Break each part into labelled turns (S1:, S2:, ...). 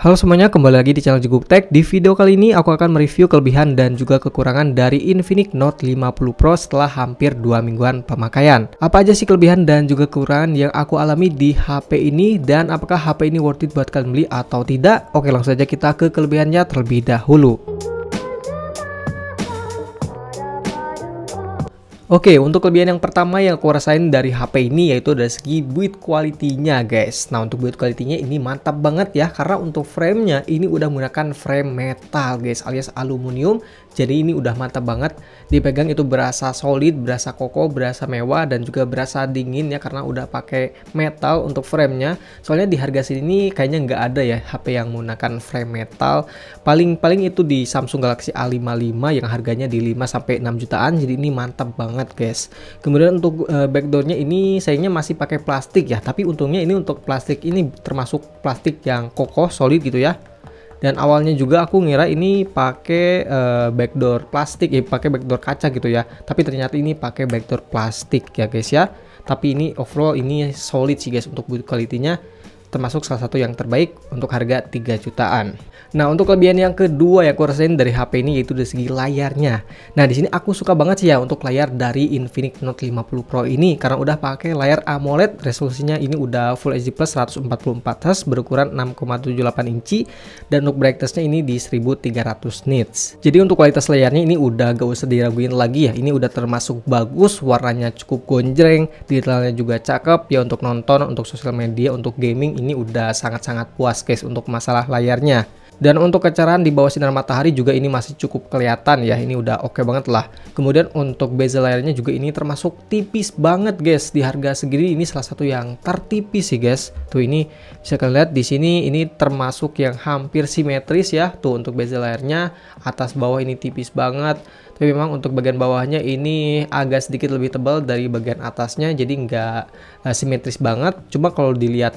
S1: Halo semuanya, kembali lagi di channel Jeguk Tech. Di video kali ini aku akan mereview kelebihan dan juga kekurangan dari Infinix Note 50 Pro setelah hampir 2 mingguan pemakaian. Apa aja sih kelebihan dan juga kekurangan yang aku alami di HP ini, dan apakah HP ini worth it buat kalian beli atau tidak? Oke, langsung saja kita ke kelebihannya terlebih dahulu. Oke, untuk kelebihan yang pertama yang aku rasain dari HP ini yaitu dari segi build quality-nya, guys. Nah, untuk build quality-nya ini mantap banget ya, karena untuk frame-nya ini udah menggunakan frame metal, guys, alias aluminium. Jadi ini udah mantap banget. Dipegang itu berasa solid, berasa kokoh, berasa mewah, dan juga berasa dingin ya, karena udah pakai metal untuk frame-nya. Soalnya di harga sini kayaknya nggak ada ya HP yang menggunakan frame metal. Paling itu di Samsung Galaxy A55 yang harganya di 5-6 jutaan. Jadi ini mantap banget, guys. Kemudian untuk backdoornya ini sayangnya masih pakai plastik ya, tapi untungnya ini untuk plastik ini termasuk plastik yang kokoh, solid gitu ya. Dan awalnya juga aku ngira ini pakai backdoor plastik ya, pakai backdoor kaca gitu ya, tapi ternyata ini pakai backdoor plastik ya, guys ya. Tapi ini overall ini solid sih, guys. Untuk build quality-nya termasuk salah satu yang terbaik untuk harga 3 jutaan. Nah, untuk kelebihan yang kedua yang aku rasain dari HP ini yaitu dari segi layarnya. Nah, di sini aku suka banget sih ya untuk layar dari Infinix Note 50 Pro ini, karena udah pakai layar AMOLED, resolusinya ini udah Full HD Plus 144 Hz berukuran 6,78 inci, dan untuk brightness-nya ini di 1300 nits. Jadi untuk kualitas layarnya ini udah gak usah diraguin lagi ya. Ini udah termasuk bagus, warnanya cukup gonjreng, detailnya juga cakep ya, untuk nonton, untuk sosial media, untuk gaming ini udah sangat-sangat puas, guys, untuk masalah layarnya. Dan untuk kecerahan di bawah sinar matahari juga ini masih cukup kelihatan ya, ini udah oke banget lah. Kemudian untuk bezel layarnya juga ini termasuk tipis banget, guys. Di harga segini ini salah satu yang tertipis sih, guys. Tuh, ini bisa kalian lihat di sini, ini termasuk yang hampir simetris ya. Tuh, untuk bezel layarnya atas bawah ini tipis banget. Tapi memang untuk bagian bawahnya ini agak sedikit lebih tebal dari bagian atasnya, jadi nggak simetris banget. Cuma kalau dilihat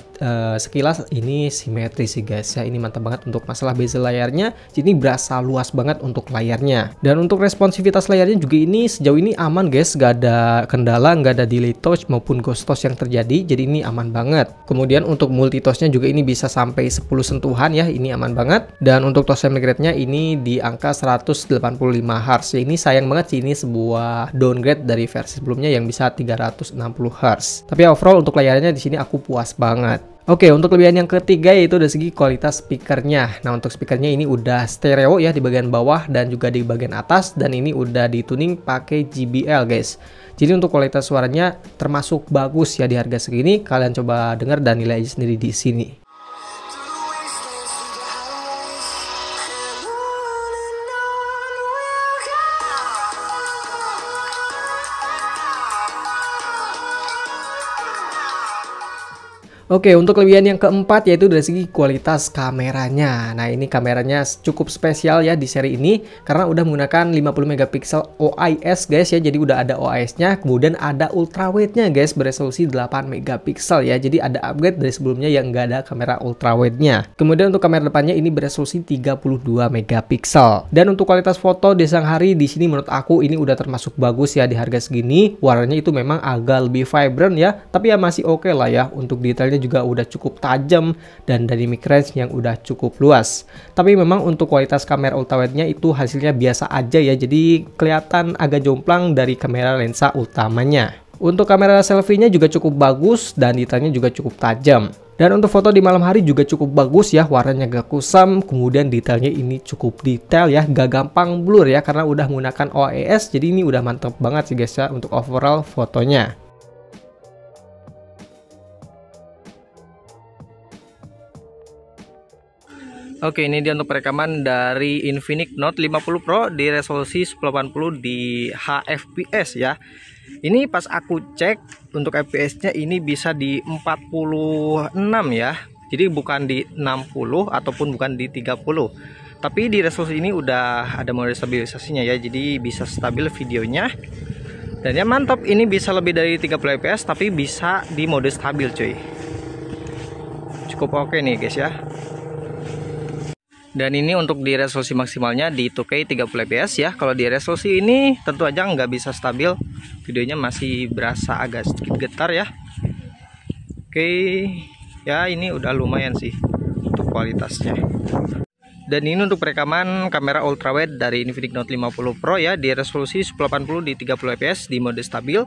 S1: sekilas ini simetris sih, guys ya. Ini mantap banget untuk masalah bezel layarnya. Jadi berasa luas banget untuk layarnya. Dan untuk responsivitas layarnya juga ini sejauh ini aman, guys. Nggak ada kendala, nggak ada delay touch maupun ghost touch yang terjadi. Jadi ini aman banget. Kemudian untuk multi touch-nya juga ini bisa sampai 10 sentuhan ya. Ini aman banget. Dan untuk touch rate-nya ini di angka 185 Hz. Ini sayang banget sih, ini sebuah downgrade dari versi sebelumnya yang bisa 360 Hz. Tapi overall untuk layarnya di sini aku puas banget. Oke, untuk kelebihan yang ketiga yaitu dari segi kualitas speakernya. Nah, untuk speakernya ini udah stereo ya di bagian bawah dan juga di bagian atas, dan ini udah dituning pakai JBL, guys. Jadi untuk kualitas suaranya termasuk bagus ya di harga segini. Kalian coba dengar dan nilai aja sendiri di sini. Oke, untuk kelebihan yang keempat yaitu dari segi kualitas kameranya. Nah, ini kameranya cukup spesial ya di seri ini karena udah menggunakan 50 megapiksel OIS, guys ya. Jadi udah ada OIS-nya, kemudian ada ultrawide-nya, guys, beresolusi 8 megapiksel ya. Jadi ada upgrade dari sebelumnya yang nggak ada kamera ultrawide-nya. Kemudian untuk kamera depannya ini beresolusi 32 megapiksel. Dan untuk kualitas foto di siang hari di sini menurut aku ini udah termasuk bagus ya di harga segini. Warnanya itu memang agak lebih vibrant ya, tapi ya masih oke lah ya. Untuk detailnya juga udah cukup tajam dan dynamic range yang udah cukup luas. Tapi memang untuk kualitas kamera ultrawide-nya itu hasilnya biasa aja ya, jadi kelihatan agak jomplang dari kamera lensa utamanya. Untuk kamera selfie-nya juga cukup bagus dan detailnya juga cukup tajam. Dan untuk foto di malam hari juga cukup bagus ya, warnanya gak kusam, kemudian detailnya ini cukup detail ya, gak gampang blur ya karena udah menggunakan OIS. Jadi ini udah mantap banget sih, guys ya, untuk overall fotonya. Oke, ini dia untuk perekaman dari Infinix Note 50 Pro di resolusi 1080 di HFPS ya. Ini pas aku cek untuk FPS-nya ini bisa di 46 ya. Jadi bukan di 60 ataupun bukan di 30. Tapi di resolusi ini udah ada mode stabilisasinya ya. Jadi bisa stabil videonya. Dan ya mantap, ini bisa lebih dari 30 fps tapi bisa di mode stabil, cuy. Cukup oke nih, guys ya. Dan ini untuk di resolusi maksimalnya di 2K 30 fps ya. Kalau di resolusi ini tentu aja nggak bisa stabil, videonya masih berasa agak sedikit getar ya. Oke, ya ini udah lumayan sih untuk
S2: kualitasnya. Dan ini untuk perekaman kamera ultrawide dari Infinix Note 50 Pro ya, di resolusi 1080 di 30 fps di mode stabil.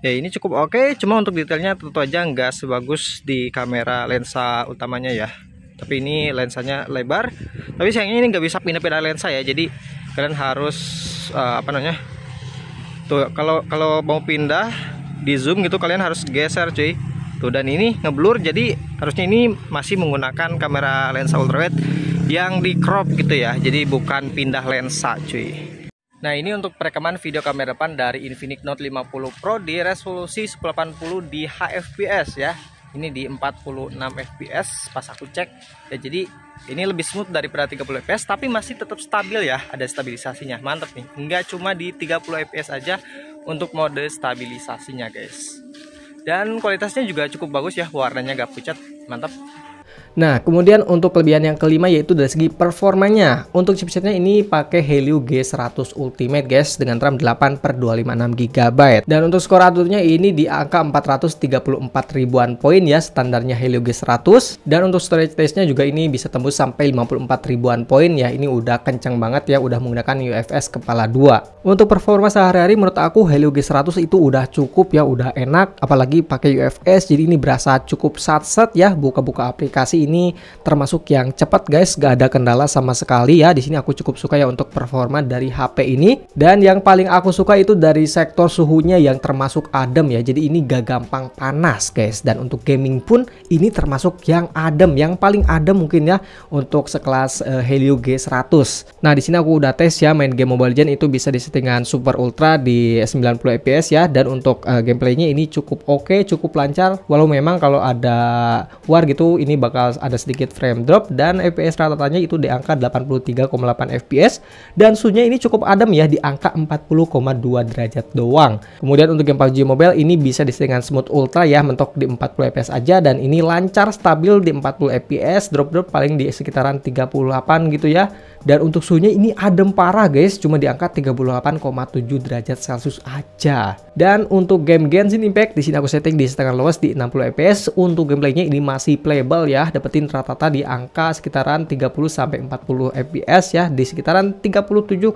S2: Ya ini cukup oke, cuma untuk detailnya tentu aja nggak sebagus di kamera lensa utamanya ya. Tapi ini lensanya lebar, tapi sayangnya ini nggak bisa pindah-pindah lensa ya. Jadi kalian harus tuh kalau mau pindah di zoom gitu kalian harus geser cuy. Tuh, dan ini ngeblur, jadi harusnya ini masih menggunakan kamera lensa ultrawide yang di crop gitu ya, jadi bukan pindah lensa cuy. Nah ini untuk perekaman video kamera depan dari Infinix Note 50 Pro di resolusi 1080 di HFPS ya. Ini di 46 fps pas aku cek ya, jadi ini lebih smooth daripada 30 fps tapi masih tetap stabil ya, ada stabilisasinya. Mantap nih, nggak cuma di 30 fps aja untuk mode stabilisasinya guys. Dan kualitasnya juga cukup bagus ya, warnanya gak pucat, mantap.
S1: Nah, kemudian untuk kelebihan yang kelima yaitu dari segi performanya. Untuk chipsetnya ini pakai Helio G100 Ultimate guys, dengan RAM 8/256 GB. Dan untuk skor Antutunya ini di angka 434 ribuan poin ya, standarnya Helio G100. Dan untuk storage space-nya juga ini bisa tembus sampai 54 ribuan poin ya. Ini udah kencang banget ya, udah menggunakan UFS kepala 2. Untuk performa sehari-hari menurut aku Helio G100 itu udah cukup ya, udah enak. Apalagi pakai UFS, jadi ini berasa cukup sat-set ya, buka-buka aplikasi ini termasuk yang cepat guys, gak ada kendala sama sekali ya. Di sini aku cukup suka ya untuk performa dari HP ini. Dan yang paling aku suka itu dari sektor suhunya yang termasuk adem ya. Jadi ini gak gampang panas guys. Dan untuk gaming pun ini termasuk yang adem, yang paling adem mungkin ya untuk sekelas Helio G100. Nah di sini aku udah tes ya, main game Mobile Legends itu bisa di settingan super ultra di 90 fps ya. Dan untuk gameplaynya ini cukup oke, cukup lancar. Walau memang kalau ada war gitu ini bakal ada sedikit frame drop, dan fps rata-ratanya itu di angka 83,8 fps, dan suhunya ini cukup adem ya, di angka 40,2 derajat doang. Kemudian untuk game PUBG Mobile ini bisa disettingan smooth ultra ya, mentok di 40 fps aja, dan ini lancar stabil di 40 fps, drop paling di sekitaran 38 gitu ya. Dan untuk suhunya ini adem parah guys, cuma di angka 38,7 derajat Celcius aja. Dan untuk game Genshin Impact di sini aku setting di setengah lowest di 60 fps. Untuk gameplaynya ini masih playable ya, dapetin rata-rata di angka sekitaran 30 sampai 40 fps ya, di sekitaran 37,5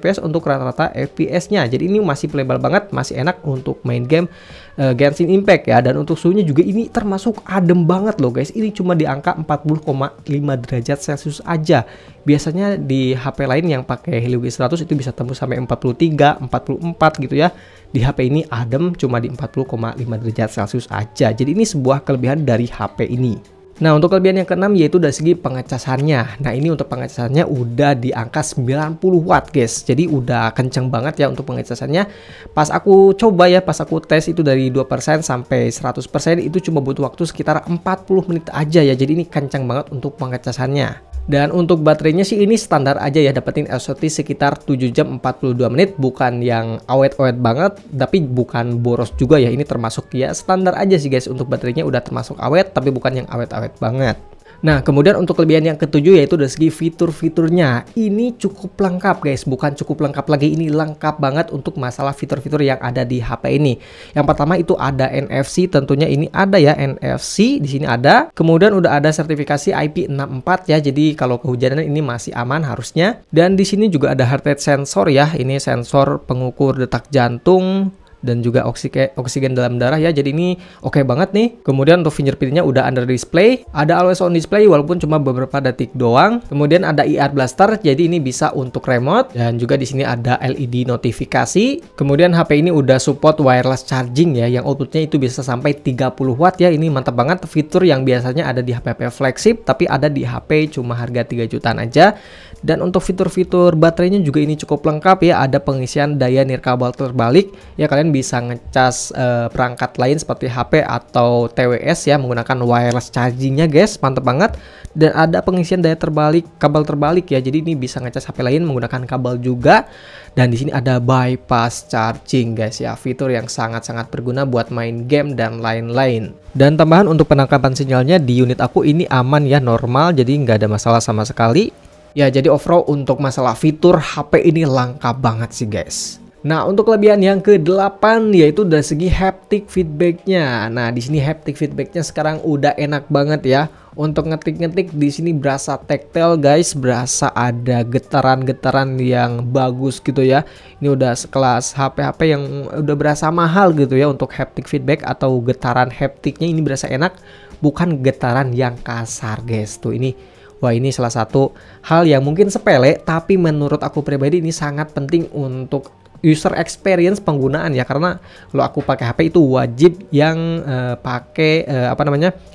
S1: fps untuk rata-rata fps-nya. Jadi ini masih playable banget, masih enak untuk main game Genshin Impact ya. Dan untuk suhunya juga ini termasuk adem banget loh guys. Ini cuma di angka 40,5 derajat Celcius aja. Biasanya di HP lain yang pakai Helio G100 itu bisa tembus sampai 43, 44 gitu ya. Di HP ini adem cuma di 40,5 derajat Celcius aja. Jadi ini sebuah kelebihan dari HP ini. Nah untuk kelebihan yang keenam yaitu dari segi pengecasannya. Nah ini untuk pengecasannya udah di angka 90 watt guys. Jadi udah kenceng banget ya untuk pengecasannya. Pas aku coba ya, pas aku tes itu dari 2% sampai 100% itu cuma butuh waktu sekitar 40 menit aja ya. Jadi ini kenceng banget untuk pengecasannya. Dan untuk baterainya sih ini standar aja ya, dapetin SOT sekitar 7 jam 42 menit, bukan yang awet-awet banget, tapi bukan boros juga ya. Ini termasuk ya standar aja sih guys, untuk baterainya udah termasuk awet, tapi bukan yang awet-awet banget. Nah kemudian untuk kelebihan yang ketujuh yaitu dari segi fitur-fiturnya. Ini cukup lengkap guys, bukan cukup lengkap lagi, ini lengkap banget untuk masalah fitur-fitur yang ada di HP ini. Yang pertama itu ada NFC, tentunya ini ada ya NFC di sini ada. Kemudian udah ada sertifikasi IP64 ya, jadi kalau kehujanan ini masih aman harusnya. Dan di sini juga ada heart rate sensor ya, ini sensor pengukur detak jantung dan juga oksigen dalam darah ya. Jadi ini oke banget nih. Kemudian untuk fingerprintnya udah under display, ada always on display walaupun cuma beberapa detik doang. Kemudian ada IR blaster, jadi ini bisa untuk remote, dan juga di sini ada LED notifikasi. Kemudian HP ini udah support wireless charging ya, yang outputnya itu bisa sampai 30 watt ya. Ini mantap banget, fitur yang biasanya ada di HP-HP flagship tapi ada di HP cuma harga 3 jutaan aja. Dan untuk fitur-fitur baterainya juga ini cukup lengkap ya, ada pengisian daya nirkabel terbalik ya, kalian bisa ngecas perangkat lain seperti HP atau TWS ya menggunakan wireless chargingnya guys, mantep banget. Dan ada pengisian daya terbalik, kabel terbalik ya, jadi ini bisa ngecas HP lain menggunakan kabel juga. Dan di sini ada bypass charging guys ya, fitur yang sangat-sangat berguna buat main game dan lain-lain. Dan tambahan untuk penangkapan sinyalnya di unit aku ini aman ya, normal, jadi nggak ada masalah sama sekali. Ya jadi overall untuk masalah fitur HP ini lengkap banget sih guys. Nah, untuk kelebihan yang ke-8 yaitu dari segi haptic feedbacknya. Nah, di sini haptic feedbacknya sekarang udah enak banget ya. Untuk ngetik-ngetik di sini berasa tactile guys, berasa ada getaran-getaran yang bagus gitu ya. Ini udah sekelas HP-HP yang udah berasa mahal gitu ya untuk haptic feedback atau getaran haptiknya ini berasa enak, bukan getaran yang kasar guys. Tuh ini, wah ini salah satu hal yang mungkin sepele tapi menurut aku pribadi ini sangat penting untuk user experience penggunaan ya, karena kalau aku pakai HP itu wajib yang pakai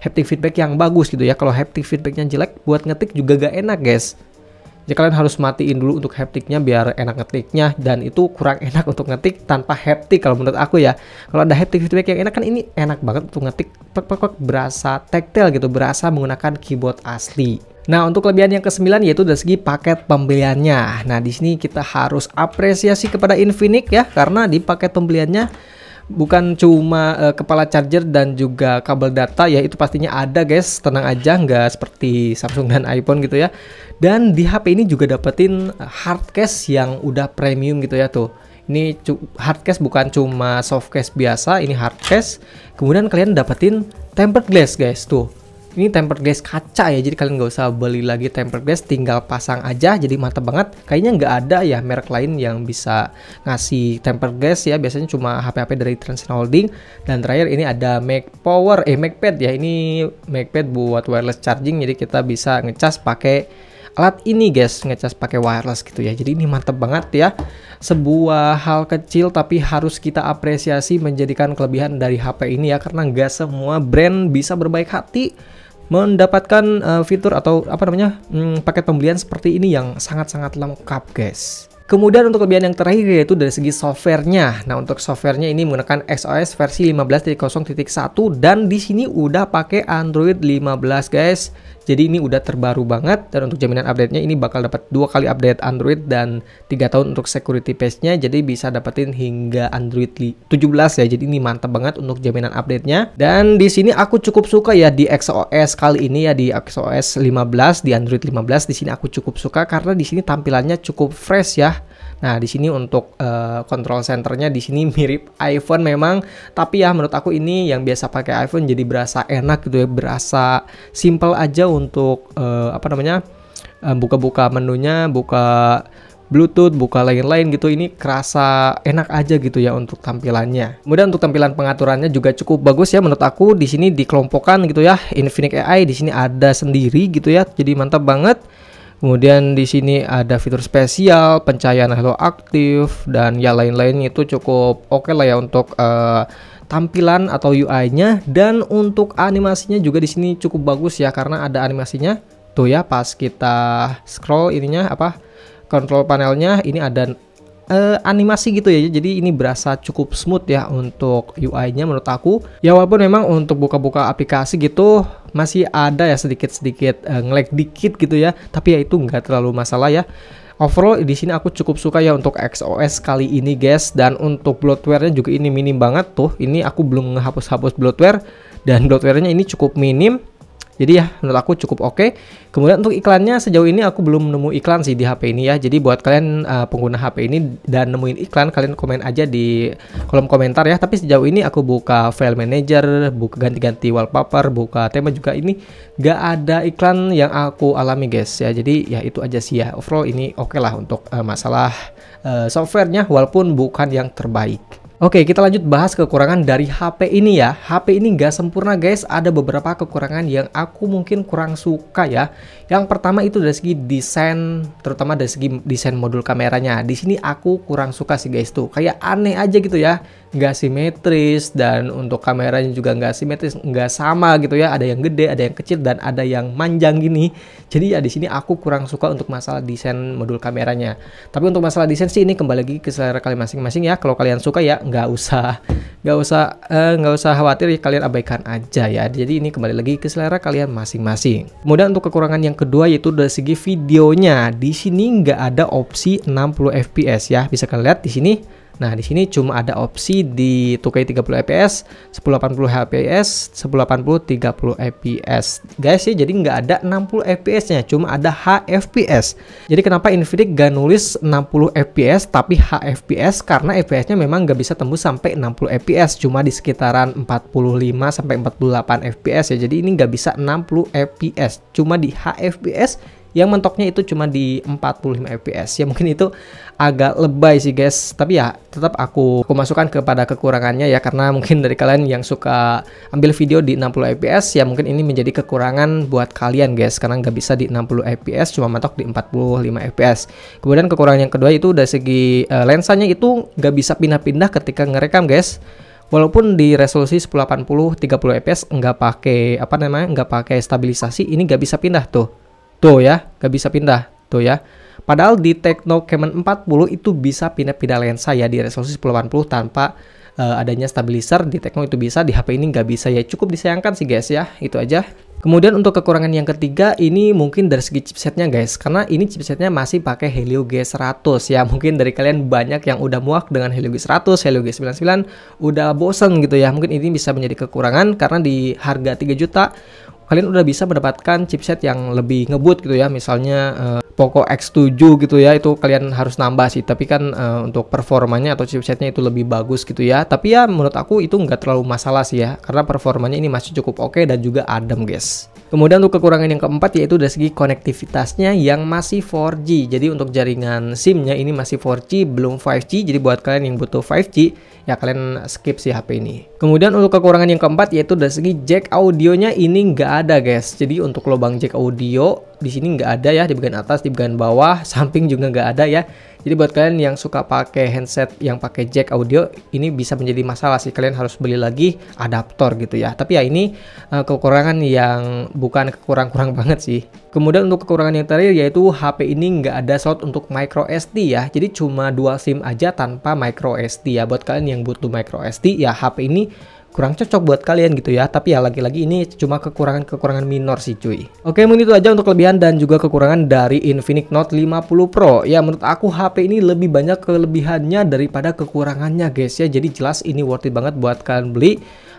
S1: haptic feedback yang bagus gitu ya. Kalau haptic feedbacknya jelek buat ngetik juga gak enak guys. Jadi kalian harus matiin dulu untuk haptiknya biar enak ngetiknya, dan itu kurang enak untuk ngetik tanpa haptik kalau menurut aku ya. Kalau ada haptic feedback yang enak kan ini enak banget untuk ngetik, berasa tactile gitu, berasa menggunakan keyboard asli. Nah, untuk kelebihan yang ke-9 yaitu dari segi paket pembeliannya. Nah, di sini kita harus apresiasi kepada Infinix ya, karena di paket pembeliannya bukan cuma kepala charger dan juga kabel data ya, itu pastinya ada guys, tenang aja, nggak seperti Samsung dan iPhone gitu ya. Dan di HP ini juga dapetin hard case yang udah premium gitu ya tuh. Ini hard case bukan cuma soft case biasa, ini hard case. Kemudian kalian dapetin tempered glass guys tuh. Ini tempered glass kaca ya, jadi kalian nggak usah beli lagi tempered glass, tinggal pasang aja, jadi mantap banget. Kayaknya nggak ada ya merek lain yang bisa ngasih tempered glass ya, biasanya cuma HP-HP dari Transsion Holding. Dan terakhir ini ada MagPad ya, ini MagPad buat wireless charging, jadi kita bisa ngecas pakai alat ini guys, ngecas pakai wireless gitu ya. Jadi ini mantap banget ya, sebuah hal kecil tapi harus kita apresiasi menjadikan kelebihan dari HP ini ya, karena nggak semua brand bisa berbaik hati mendapatkan fitur atau paket pembelian seperti ini yang sangat-sangat lengkap guys. Kemudian untuk kelebihan yang terakhir yaitu dari segi softwarenya. Nah, untuk softwarenya ini menggunakan XOS versi 15.0.1 dan di sini udah pakai Android 15 guys. Jadi ini udah terbaru banget, dan untuk jaminan update-nya ini bakal dapat 2 kali update Android dan 3 tahun untuk security patch-nya. Jadi bisa dapetin hingga Android 17 ya. Jadi ini mantap banget untuk jaminan update-nya. Dan di sini aku cukup suka ya di XOS kali ini ya, di XOS 15 di Android 15 di sini aku cukup suka karena di sini tampilannya cukup fresh ya. Nah, di sini untuk control centernya di sini mirip iPhone memang, tapi ya menurut aku ini yang biasa pakai iPhone jadi berasa enak gitu ya, berasa simple aja untuk buka-buka menunya, buka Bluetooth, buka lain-lain gitu. Ini kerasa enak aja gitu ya untuk tampilannya. Kemudian untuk tampilan pengaturannya juga cukup bagus ya menurut aku. Di sini dikelompokkan gitu ya. Infinix AI di sini ada sendiri gitu ya. Jadi mantap banget. Kemudian di sini ada fitur spesial, pencahayaan halo aktif, dan ya lain-lainnya itu cukup oke lah ya untuk tampilan atau UI-nya. Dan untuk animasinya juga di sini cukup bagus ya, karena ada animasinya tuh ya, pas kita scroll ininya control panelnya ini ada animasi gitu ya. Jadi ini berasa cukup smooth ya untuk UI-nya menurut aku. Ya walaupun memang untuk buka-buka aplikasi gitu masih ada ya sedikit-sedikit nge-lag dikit gitu ya, tapi ya itu nggak terlalu masalah ya. Overall di sini aku cukup suka ya untuk XOS kali ini guys. Dan untuk bloatware-nya juga ini minim banget tuh. Ini aku belum ngehapus-hapus bloatware, dan bloatware-nya ini cukup minim. Jadi ya menurut aku cukup oke. Kemudian untuk iklannya sejauh ini aku belum nemu iklan sih di HP ini ya. Jadi buat kalian pengguna HP ini dan nemuin iklan, kalian komen aja di kolom komentar ya. Tapi sejauh ini aku buka file manager, buka ganti-ganti wallpaper, buka tema juga, ini gak ada iklan yang aku alami guys ya. Jadi ya itu aja sih ya. Overall ini oke lah untuk masalah softwarenya, walaupun bukan yang terbaik. Oke, kita lanjut bahas kekurangan dari HP ini ya. HP ini nggak sempurna guys, ada beberapa kekurangan yang aku mungkin kurang suka ya. Yang pertama itu dari segi desain, terutama dari segi desain modul kameranya. Di sini aku kurang suka sih guys tuh, kayak aneh aja gitu ya, nggak simetris, dan untuk kameranya juga nggak simetris, nggak sama gitu ya. Ada yang gede, ada yang kecil, dan ada yang manjang gini. Jadi ya di sini aku kurang suka untuk masalah desain modul kameranya. Tapi untuk masalah desain sih ini kembali lagi ke selera kalian masing-masing ya. Kalau kalian suka ya nggak usah khawatir ya, kalian abaikan aja ya. Jadi ini kembali lagi ke selera kalian masing-masing. Kemudian untuk kekurangan yang kedua yaitu dari segi videonya. Di sini nggak ada opsi 60 fps ya. Bisa kalian lihat di sini Nah, di sini cuma ada opsi di 2K 30 fps, 1080 fps, 1080 30 fps. Guys ya, jadi nggak ada 60 fps-nya, cuma ada HFPS. Jadi kenapa Infinix gak nulis 60 fps tapi HFPS? Karena FPS-nya memang nggak bisa tembus sampai 60 fps, cuma di sekitaran 45 sampai 48 fps ya. Jadi ini nggak bisa 60 fps, cuma di HFPS yang mentoknya itu cuma di 45 fps. Ya mungkin itu agak lebay sih guys, tapi ya tetap aku masukkan kepada kekurangannya ya, karena mungkin dari kalian yang suka ambil video di 60 fps ya mungkin ini menjadi kekurangan buat kalian guys, karena nggak bisa di 60 fps, cuma mentok di 45 fps. Kemudian kekurangan yang kedua itu dari segi lensanya itu nggak bisa pindah-pindah ketika ngerekam guys. Walaupun di resolusi 1080 30 fps nggak pakai nggak pakai stabilisasi, ini nggak bisa pindah tuh ya, nggak bisa pindah tuh ya. Padahal di Tecno Camon 40 itu bisa pindah-pindah lensa ya di resolusi 1080 tanpa adanya stabilizer. Di Tecno itu bisa, di HP ini nggak bisa ya, cukup disayangkan sih guys ya, itu aja. Kemudian untuk kekurangan yang ketiga ini mungkin dari segi chipsetnya guys, karena ini chipsetnya masih pakai Helio G100 ya. Mungkin dari kalian banyak yang udah muak dengan Helio G100, Helio G99, udah bosen gitu ya. Mungkin ini bisa menjadi kekurangan karena di harga 3 juta kalian udah bisa mendapatkan chipset yang lebih ngebut gitu ya, misalnya Poco X7 gitu ya, itu kalian harus nambah sih, tapi kan untuk performanya atau chipsetnya itu lebih bagus gitu ya. Tapi ya menurut aku itu nggak terlalu masalah sih ya, karena performanya ini masih cukup oke dan juga adem guys. Kemudian untuk kekurangan yang keempat yaitu dari segi konektivitasnya yang masih 4G. Jadi untuk jaringan SIM-nya ini masih 4G, belum 5G. Jadi buat kalian yang butuh 5G ya kalian skip sih HP ini. Kemudian untuk kekurangan yang keempat yaitu dari segi jack audionya ini nggak ada guys. Jadi untuk lubang jack audio di sini nggak ada ya, di bagian atas, di bagian bawah, samping juga nggak ada ya. Jadi buat kalian yang suka pakai handset yang pakai jack audio ini bisa menjadi masalah sih, kalian harus beli lagi adaptor gitu ya. Tapi ya ini kekurangan yang bukan kurang banget sih. Kemudian untuk kekurangan yang terakhir yaitu HP ini nggak ada slot untuk micro SD ya. Jadi cuma dual SIM aja tanpa micro SD ya. Buat kalian yang butuh micro SD ya HP ini kurang cocok buat kalian gitu ya. Tapi ya lagi-lagi ini cuma kekurangan minor sih cuy. Oke, mungkin itu aja untuk kelebihan dan juga kekurangan dari Infinix Note 50 Pro. Ya menurut aku HP ini lebih banyak kelebihannya daripada kekurangannya guys ya. Jadi jelas ini worth it banget buat kalian beli.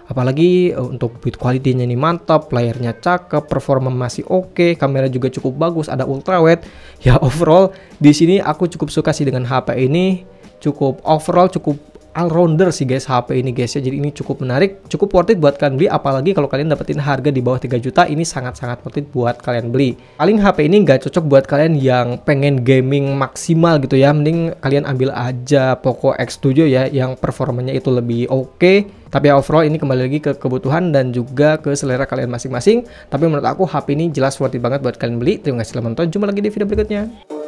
S1: Apalagi untuk build quality-nya ini mantap, layarnya cakep, performa masih oke, kamera juga cukup bagus, ada ultrawide. Ya overall di sini aku cukup suka sih dengan HP ini. Cukup all-rounder sih guys HP ini guys ya. Jadi ini cukup menarik, cukup worth it buat kalian beli, apalagi kalau kalian dapetin harga di bawah 3 juta ini sangat-sangat worth it buat kalian beli. Paling HP ini nggak cocok buat kalian yang pengen gaming maksimal gitu ya, mending kalian ambil aja Poco X7 ya yang performanya itu lebih oke. Tapi ya overall ini kembali lagi ke kebutuhan dan juga ke selera kalian masing-masing. Tapi menurut aku HP ini jelas worth it banget buat kalian beli. Terima kasih telah menonton, jumpa lagi di video berikutnya.